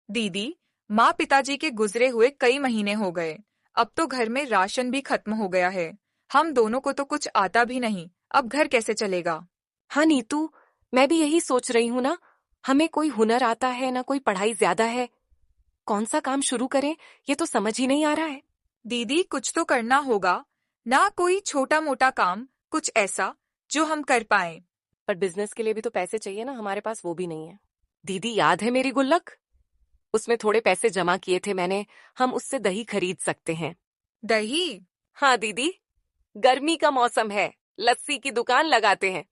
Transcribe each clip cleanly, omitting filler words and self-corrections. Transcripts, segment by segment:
दीदी, माँ पिताजी के गुजरे हुए कई महीने हो गए। अब तो घर में राशन भी खत्म हो गया है। हम दोनों को तो कुछ आता भी नहीं, अब घर कैसे चलेगा। हाँ नीतू, मैं भी यही सोच रही हूँ ना। हमें कोई हुनर आता है ना कोई पढ़ाई ज्यादा है। कौन सा काम शुरू करें ये तो समझ ही नहीं आ रहा है। दीदी, कुछ तो करना होगा ना, कोई छोटा मोटा काम, कुछ ऐसा जो हम कर पाए। पर बिजनेस के लिए भी तो पैसे चाहिए ना, हमारे पास वो भी नहीं है। दीदी, याद है मेरी गुल्लक? उसमें थोड़े पैसे जमा किए थे मैंने। हम उससे दही खरीद सकते हैं। दही? हाँ दीदी, गर्मी का मौसम है, लस्सी की दुकान लगाते हैं।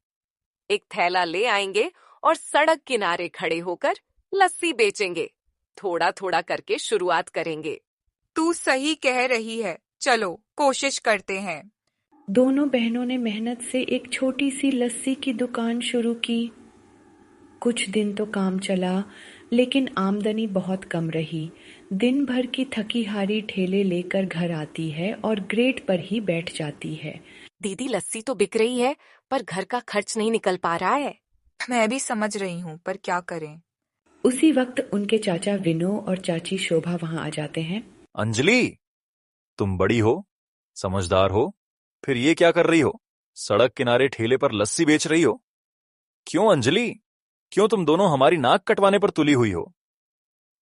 एक थैला ले आएंगे और सड़क किनारे खड़े होकर लस्सी बेचेंगे। थोड़ा थोड़ा करके शुरुआत करेंगे। तू सही कह रही है, चलो कोशिश करते हैं। दोनों बहनों ने मेहनत से एक छोटी सी लस्सी की दुकान शुरू की। कुछ दिन तो काम चला, लेकिन आमदनी बहुत कम रही। दिन भर की थकी हारी ठेले लेकर घर आती है और ग्रेट पर ही बैठ जाती है। दीदी, लस्सी तो बिक रही है, पर घर का खर्च नहीं निकल पा रहा है। मैं भी समझ रही हूँ, पर क्या करें। उसी वक्त उनके चाचा विनो और चाची शोभा वहां आ जाते हैं। अंजलि, तुम बड़ी हो, समझदार हो, फिर ये क्या कर रही हो? सड़क किनारे ठेले पर लस्सी बेच रही हो? क्यों अंजलि, क्यों तुम दोनों हमारी नाक कटवाने पर तुली हुई हो?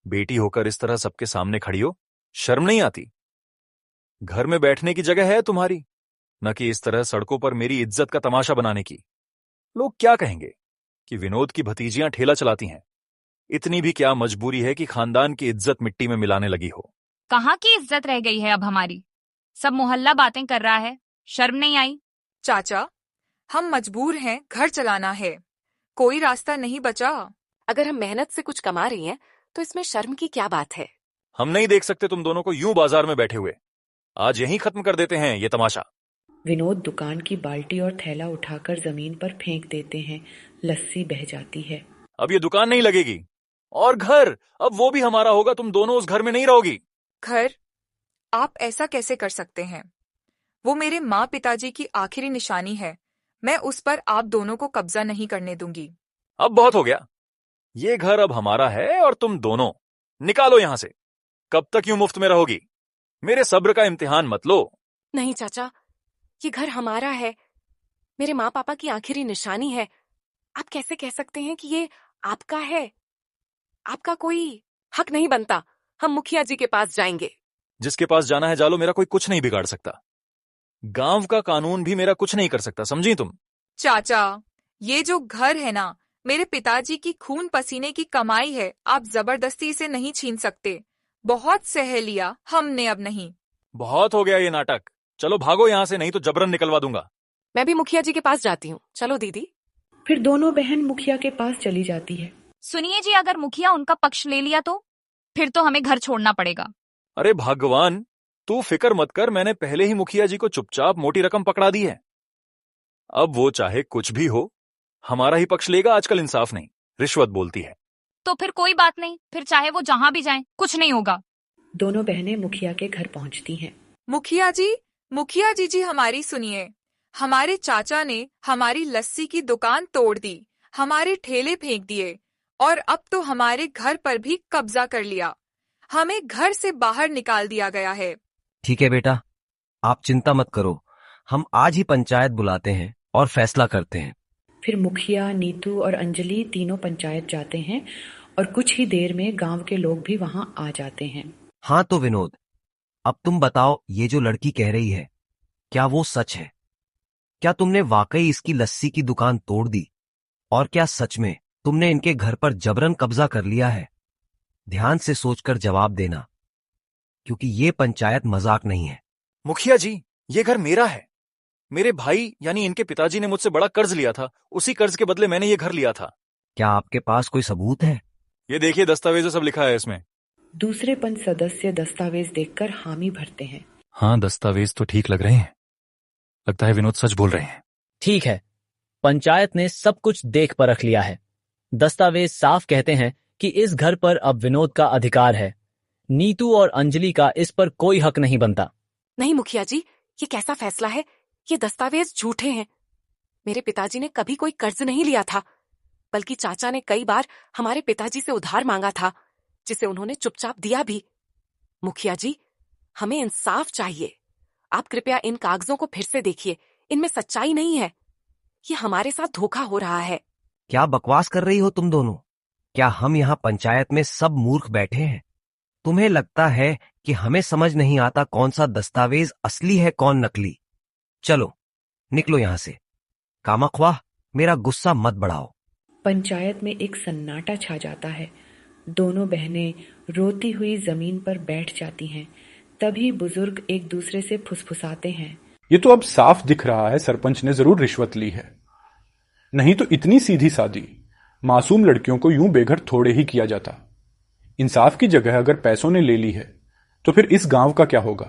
बेटी होकर इस तरह सबके सामने खड़ी हो, शर्म नहीं आती? घर में बैठने की जगह है तुम्हारी, न कि इस तरह सड़कों पर मेरी इज्जत का तमाशा बनाने की। लोग क्या कहेंगे कि विनोद की भतीजियां ठेला चलाती हैं। इतनी भी क्या मजबूरी है कि खानदान की इज्जत मिट्टी में मिलाने लगी हो? कहाँ की इज्जत रह गई है अब हमारी? सब मोहल्ला बातें कर रहा है, शर्म नहीं आई? चाचा, हम मजबूर हैं, घर चलाना है, कोई रास्ता नहीं बचा। अगर हम मेहनत से कुछ कमा रही हैं, तो इसमें शर्म की क्या बात है? हम नहीं देख सकते तुम दोनों को यूं बाजार में बैठे हुए। आज यहीं खत्म कर देते हैं ये तमाशा। विनोद दुकान की बाल्टी और थैला उठाकर जमीन पर फेंक देते हैं। लस्सी बह जाती है। अब ये दुकान नहीं लगेगी, और घर, अब वो भी हमारा होगा। तुम दोनों उस घर में नहीं रहोगी। घर? आप ऐसा कैसे कर सकते हैं? वो मेरे माँ पिताजी की आखिरी निशानी है। मैं उस पर आप दोनों को कब्जा नहीं करने दूंगी। अब बहुत हो गया। ये घर अब हमारा है और तुम दोनों निकालो यहां से। कब तक यूं मुफ्त में रहोगी? मेरे सब्र का इम्तिहान मत लो। नहीं चाचा, ये घर हमारा है, मेरे माँ पापा की आखिरी निशानी है। आप कैसे कह सकते हैं कि ये आपका है? आपका कोई हक नहीं बनता। हम मुखिया जी के पास जाएंगे। जिसके पास जाना है जालो, मेरा कोई कुछ नहीं बिगाड़ सकता। गांव का कानून भी मेरा कुछ नहीं कर सकता, समझी तुम? चाचा, ये जो घर है ना, मेरे पिताजी की खून पसीने की कमाई है। आप जबरदस्ती इसे नहीं छीन सकते। बहुत सह लिया हमने, अब नहीं। बहुत हो गया ये नाटक। चलो भागो यहां से, नहीं तो जबरन निकलवा दूंगा। मैं भी मुखिया जी के पास जाती हूँ। चलो दीदी। फिर दोनों बहन मुखिया के पास चली जाती है। सुनिए जी, अगर मुखिया उनका पक्ष ले लिया तो फिर तो हमें घर छोड़ना पड़ेगा। अरे भगवान, तू फिक्र मत कर, मैंने पहले ही मुखिया जी को चुपचाप मोटी रकम पकड़ा दी है। अब वो चाहे कुछ भी हो, हमारा ही पक्ष लेगा। आजकल इंसाफ नहीं, रिश्वत बोलती है। तो फिर कोई बात नहीं, फिर चाहे वो जहां भी जाएं, कुछ नहीं होगा। दोनों बहनें मुखिया के घर पहुंचती हैं। मुखिया जी, मुखिया जी हमारी सुनिए। हमारे चाचा ने हमारी लस्सी की दुकान तोड़ दी, हमारे ठेले फेंक दिए, और अब तो हमारे घर पर भी कब्जा कर लिया। हमें घर से बाहर निकाल दिया गया है। ठीक है बेटा, आप चिंता मत करो। हम आज ही पंचायत बुलाते हैं और फैसला करते हैं। फिर मुखिया, नीतू और अंजलि तीनों पंचायत जाते हैं और कुछ ही देर में गांव के लोग भी वहां आ जाते हैं। हाँ तो विनोद, अब तुम बताओ, ये जो लड़की कह रही है, क्या वो सच है? क्या तुमने वाकई इसकी लस्सी की दुकान तोड़ दी? और क्या सच में तुमने इनके घर पर जबरन कब्जा कर लिया है? ध्यान से सोचकर जवाब देना, क्योंकि ये पंचायत मजाक नहीं है। मुखिया जी, ये घर मेरा है। मेरे भाई यानी इनके पिताजी ने मुझसे बड़ा कर्ज लिया था, उसी कर्ज के बदले मैंने ये घर लिया था। क्या आपके पास कोई सबूत है? ये देखिए, दस्तावेज सब लिखा है इसमें। दूसरे पंच सदस्य दस्तावेज देखकर हामी भरते हैं। हाँ, दस्तावेज तो ठीक लग रहे हैं। लगता है विनोद सच बोल रहे हैं। ठीक है, पंचायत ने सब कुछ देख परख लिया है। दस्तावेज साफ कहते हैं कि इस घर पर अब विनोद का अधिकार है। नीतू और अंजलि का इस पर कोई हक नहीं बनता। नहीं मुखिया जी, ये कैसा फैसला है? ये दस्तावेज झूठे हैं। मेरे पिताजी ने कभी कोई कर्ज नहीं लिया था, बल्कि चाचा ने कई बार हमारे पिताजी से उधार मांगा था। जिसे उन्होंने चुपचाप दिया भी। मुखिया जी, हमें इंसाफ चाहिए। आप कृपया इन कागजों को फिर से देखिए, इनमें सच्चाई नहीं है। ये हमारे साथ धोखा हो रहा है। क्या बकवास कर रही हो तुम दोनों? क्या हम यहाँ पंचायत में सब मूर्ख बैठे हैं? तुम्हें लगता है कि हमें समझ नहीं आता कौन सा दस्तावेज असली है कौन नकली? चलो निकलो यहां से। कामाख्वा, मेरा गुस्सा मत बढ़ाओ। पंचायत में एक सन्नाटा छा जाता है। दोनों बहनें रोती हुई जमीन पर बैठ जाती हैं। तभी बुजुर्ग एक दूसरे से फुसफुसाते हैं। ये तो अब साफ दिख रहा है सरपंच ने जरूर रिश्वत ली है, नहीं तो इतनी सीधी सादी मासूम लड़कियों को यूं बेघर थोड़े ही किया जाता। इंसाफ की जगह अगर पैसों ने ले ली है तो फिर इस गांव का क्या होगा?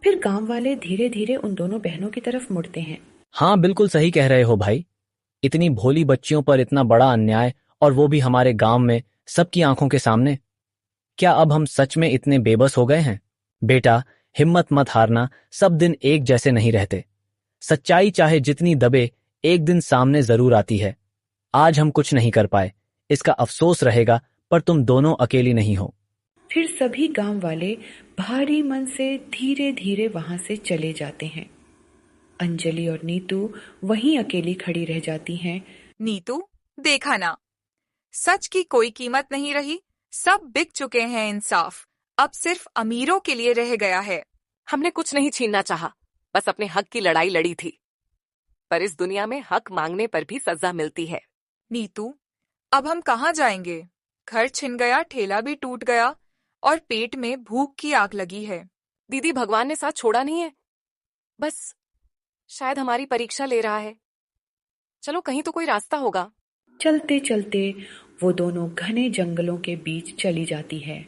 फिर गांव वाले धीरे धीरे उन दोनों बहनों की तरफ मुड़ते हैं। हाँ, बिल्कुल सही कह रहे हो भाई। इतनी भोली बच्चियों पर इतना बड़ा अन्याय, और वो भी हमारे गांव में, सबकी आंखों के सामने। क्या अब हम सच में इतने बेबस हो गए हैं? बेटा, हिम्मत मत हारना। सब दिन एक जैसे नहीं रहते। सच्चाई चाहे जितनी दबे, एक दिन सामने जरूर आती है। आज हम कुछ नहीं कर पाए, इसका अफसोस रहेगा, पर तुम दोनों अकेली नहीं हो। फिर सभी गांव वाले भारी मन से धीरे धीरे वहां से चले जाते हैं। अंजलि और नीतू वहीं अकेली खड़ी रह जाती हैं। नीतू, देखा ना, सच की कोई कीमत नहीं रही। सब बिक चुके हैं। इंसाफ अब सिर्फ अमीरों के लिए रह गया है। हमने कुछ नहीं छीनना चाहा, बस अपने हक की लड़ाई लड़ी थी। पर इस दुनिया में हक मांगने पर भी सजा मिलती है। नीतू, अब हम कहाँ जाएंगे? घर छिन गया, ठेला भी टूट गया, और पेट में भूख की आग लगी है। दीदी, भगवान ने साथ छोड़ा नहीं है, बस शायद हमारी परीक्षा ले रहा है। चलो, कहीं तो कोई रास्ता होगा। चलते चलते वो दोनों घने जंगलों के बीच चली जाती है।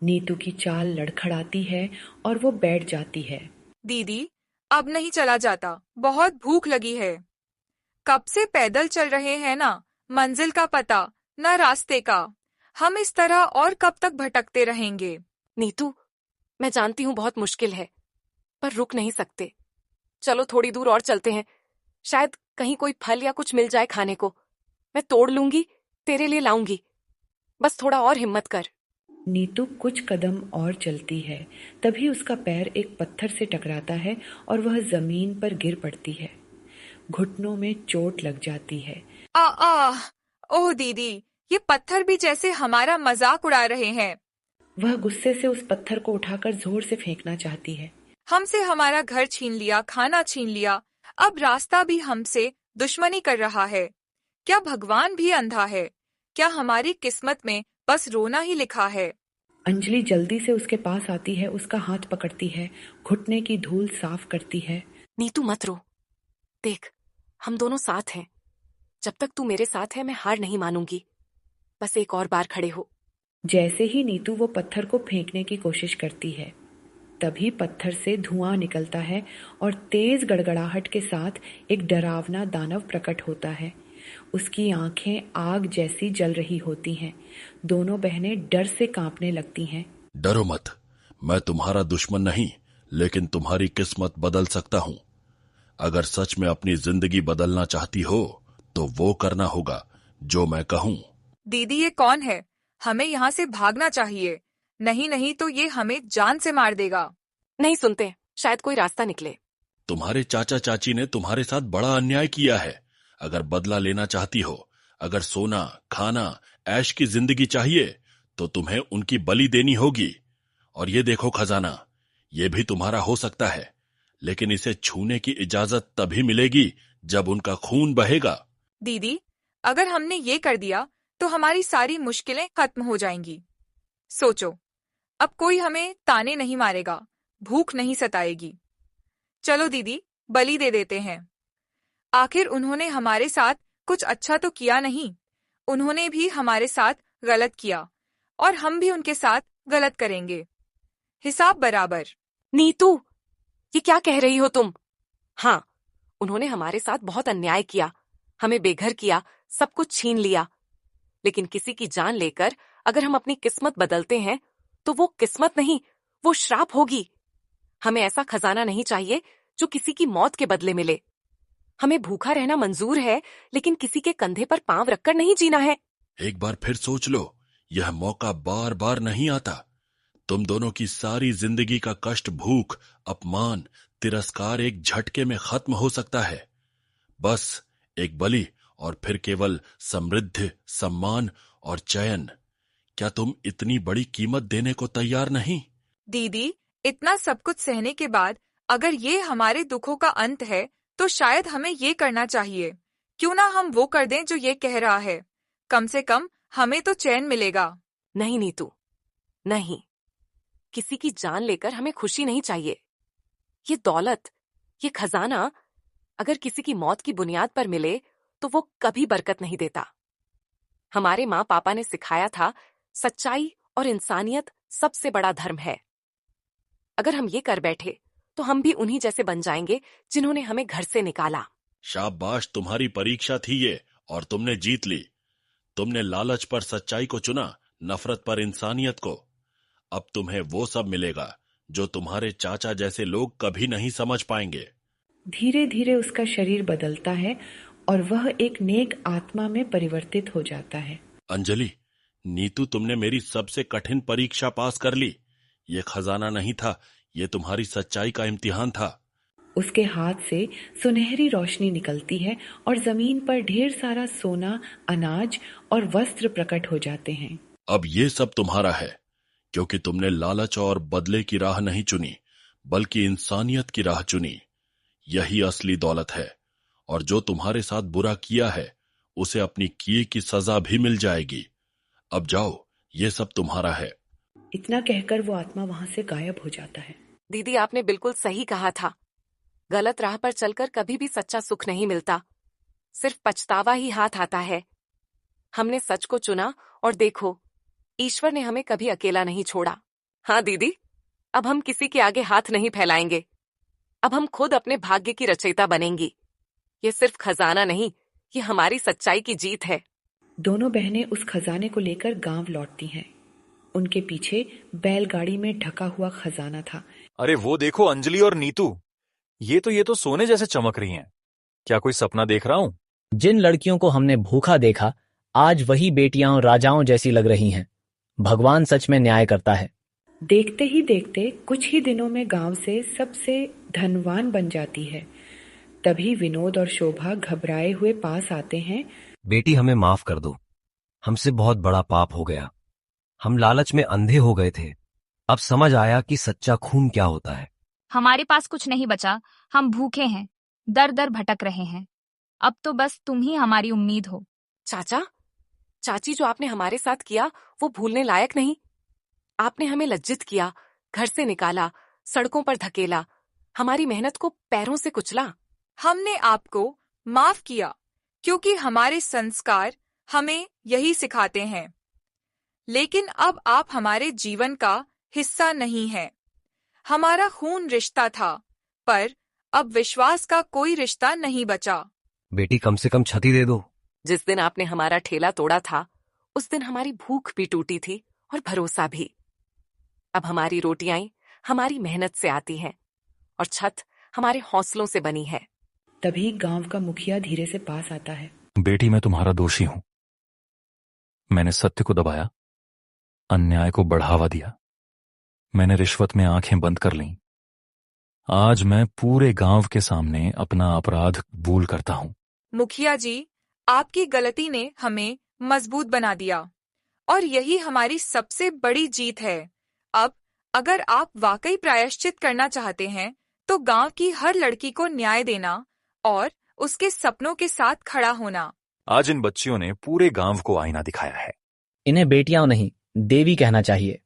नीतू की चाल लड़खड़ाती है और वो बैठ जाती है। दीदी, अब नहीं चला जाता, बहुत भूख लगी है। कब से पैदल चल रहे हैं ना, मंजिल का पता न रास्ते का। हम इस तरह और कब तक भटकते रहेंगे? नीतू, मैं जानती हूँ बहुत मुश्किल है, पर रुक नहीं सकते। चलो थोड़ी दूर और चलते हैं, शायद कहीं कोई फल या कुछ मिल जाए खाने को। मैं तोड़ लूंगी, तेरे लिए लाऊंगी, बस थोड़ा और हिम्मत कर। नीतू कुछ कदम और चलती है। तभी उसका पैर एक पत्थर से टकराता है और वह जमीन पर गिर पड़ती है। घुटनों में चोट लग जाती है। ओह दीदी, ये पत्थर भी जैसे हमारा मजाक उड़ा रहे हैं। वह गुस्से से उस पत्थर को उठाकर जोर से फेंकना चाहती है। हमसे हमारा घर छीन लिया, खाना छीन लिया, अब रास्ता भी हमसे दुश्मनी कर रहा है। क्या भगवान भी अंधा है? क्या हमारी किस्मत में बस रोना ही लिखा है? अंजलि जल्दी से उसके पास आती है, उसका हाथ पकड़ती है, घुटने की धूल साफ करती है। नीतू, मत रो। देख, हम दोनों साथ हैं। जब तक तू मेरे साथ है, मैं हार नहीं मानूंगी। बस एक और बार खड़े हो। जैसे ही नीतू वो पत्थर को फेंकने की कोशिश करती है, तभी पत्थर से धुआं निकलता है और तेज गड़गड़ाहट के साथ एक डरावना दानव प्रकट होता है। उसकी आंखें आग जैसी जल रही होती हैं। दोनों बहनें डर से कांपने लगती हैं। डरो मत, मैं तुम्हारा दुश्मन नहीं, लेकिन तुम्हारी किस्मत बदल सकता हूँ। अगर सच में अपनी जिंदगी बदलना चाहती हो तो वो करना होगा जो मैं कहूँ। दीदी, ये कौन है? हमें यहाँ से भागना चाहिए। नहीं तो ये हमें जान से मार देगा। नहीं सुनते, शायद कोई रास्ता निकले। तुम्हारे चाचा चाची ने तुम्हारे साथ बड़ा अन्याय किया है। अगर बदला लेना चाहती हो, अगर सोना, खाना, ऐश की जिंदगी चाहिए, तो तुम्हें उनकी बलि देनी होगी। और ये देखो खजाना, ये भी तुम्हारा हो सकता है, लेकिन इसे छूने की इजाजत तभी मिलेगी जब उनका खून बहेगा। दीदी, अगर हमने ये कर दिया तो हमारी सारी मुश्किलें खत्म हो जाएंगी। सोचो, अब कोई हमें ताने नहीं मारेगा, भूख नहीं सताएगी। चलो दीदी, बलि दे देते हैं। आखिर उन्होंने हमारे साथ कुछ अच्छा तो किया नहीं। उन्होंने भी हमारे साथ गलत किया, और हम भी उनके साथ गलत करेंगे। हिसाब बराबर। नीतू, ये क्या कह रही हो तुम? हाँ, उन्होंने हमारे साथ बहुत अन्याय किया, हमें बेघर किया, सब कुछ छीन लिया। लेकिन किसी की जान लेकर अगर हम अपनी किस्मत बदलते हैं तो वो किस्मत नहीं, वो श्राप होगी। हमें ऐसा खजाना नहीं चाहिए जो किसी की मौत के बदले मिले। हमें भूखा रहना मंजूर है, लेकिन किसी के कंधे पर पांव रखकर नहीं जीना है। एक बार फिर सोच लो, यह मौका बार बार नहीं आता। तुम दोनों की सारी जिंदगी का कष्ट, भूख, अपमान, तिरस्कार एक झटके में खत्म हो सकता है। बस एक बलि और फिर केवल समृद्धि, सम्मान और चयन। क्या तुम इतनी बड़ी कीमत देने को तैयार नहीं? दीदी, इतना सब कुछ सहने के बाद अगर ये हमारे दुखों का अंत है तो शायद हमें ये करना चाहिए। क्यों ना हम वो कर दें जो ये कह रहा है। कम से कम हमें तो चैन मिलेगा। नहीं नीतू, नहीं। किसी की जान लेकर हमें खुशी नहीं चाहिए। ये दौलत, ये खजाना अगर किसी की मौत की बुनियाद पर मिले तो वो कभी बरकत नहीं देता। हमारे माँ पापा ने सिखाया था, सच्चाई और इंसानियत सबसे बड़ा धर्म है। अगर हम ये कर बैठे तो हम भी उन्हीं जैसे बन जाएंगे जिन्होंने हमें घर से निकाला। शाबाश, तुम्हारी परीक्षा थी ये और तुमने जीत ली। तुमने लालच पर सच्चाई को चुना, नफरत पर इंसानियत को। अब तुम्हें वो सब मिलेगा जो तुम्हारे चाचा जैसे लोग कभी नहीं समझ पाएंगे। धीरे धीरे उसका शरीर बदलता है और वह एक नेक आत्मा में परिवर्तित हो जाता है। अंजलि, नीतू, तुमने मेरी सबसे कठिन परीक्षा पास कर ली। ये खजाना नहीं था, ये तुम्हारी सच्चाई का इम्तिहान था। उसके हाथ से सुनहरी रोशनी निकलती है और जमीन पर ढेर सारा सोना, अनाज और वस्त्र प्रकट हो जाते हैं। अब ये सब तुम्हारा है, क्योंकि तुमने लालच और बदले की राह नहीं चुनी, बल्कि इंसानियत की राह चुनी। यही असली दौलत है, और जो तुम्हारे साथ बुरा किया है उसे अपनी किए की सजा भी मिल जाएगी। अब जाओ, ये सब तुम्हारा है। इतना कहकर वो आत्मा वहां से गायब हो जाता है। दीदी, आपने बिल्कुल सही कहा था। गलत राह पर चलकर कभी भी सच्चा सुख नहीं मिलता, सिर्फ पछतावा ही हाथ आता है। हमने सच को चुना और देखो, ईश्वर ने हमें कभी अकेला नहीं छोड़ा। हाँ दीदी, अब हम किसी के आगे हाथ नहीं फैलाएंगे। अब हम खुद अपने भाग्य की रचयिता बनेंगी। ये सिर्फ खजाना नहीं, ये हमारी सच्चाई की जीत है। दोनों बहनें उस खजाने को लेकर गांव लौटती हैं। उनके पीछे बैलगाड़ी में ढका हुआ खजाना था। अरे वो देखो अंजलि और नीतू, ये तो सोने जैसे चमक रही हैं। क्या कोई सपना देख रहा हूं? जिन लड़कियों को हमने भूखा देखा, आज वही बेटियां राजाओं जैसी लग रही हैं। भगवान सच में न्याय करता है। देखते ही देखते कुछ ही दिनों में गांव से सबसे धनवान बन जाती है। तभी विनोद और शोभा घबराए हुए पास आते हैं। बेटी, हमें माफ कर दो, हमसे बहुत बड़ा पाप हो गया। हम लालच में अंधे हो गए थे। अब समझ आया कि सच्चा खून क्या होता है। हमारे पास कुछ नहीं बचा, हम भूखे हैं, दर दर भटक रहे हैं। अब तो बस तुम ही हमारी उम्मीद हो। चाचा, चाची, जो आपने हमारे साथ किया वो भूलने लायक नहीं। आपने हमें लज्जित किया, घर से निकाला, सड़कों पर धकेला, हमारी मेहनत को पैरों से कुचला। हमने आपको माफ किया क्योंकि हमारे संस्कार हमें यही सिखाते हैं। लेकिन अब आप हमारे जीवन का हिस्सा नहीं है। हमारा खून रिश्ता था, पर अब विश्वास का कोई रिश्ता नहीं बचा। बेटी, कम से कम छती दे दो। जिस दिन आपने हमारा ठेला तोड़ा था, उस दिन हमारी भूख भी टूटी थी और भरोसा भी। अब हमारी रोटियां हमारी मेहनत से आती हैं और छत हमारे हौसलों से बनी है। तभी गांव का मुखिया धीरे से पास आता है। बेटी, मैं तुम्हारा दोषी हूं। मैंने सत्य को दबाया, अन्याय को बढ़ावा दिया। मैंने रिश्वत में आंखें बंद कर लीं। आज मैं पूरे गांव के सामने अपना अपराध कबूल करता हूं। मुखिया जी, आपकी गलती ने हमें मजबूत बना दिया और यही हमारी सबसे बड़ी जीत है। अब अगर आप वाकई प्रायश्चित करना चाहते हैं तो गांव की हर लड़की को न्याय देना और उसके सपनों के साथ खड़ा होना। आज इन बच्चियों ने पूरे गांव को आईना दिखाया है। इन्हें बेटियां नहीं, देवी कहना चाहिए।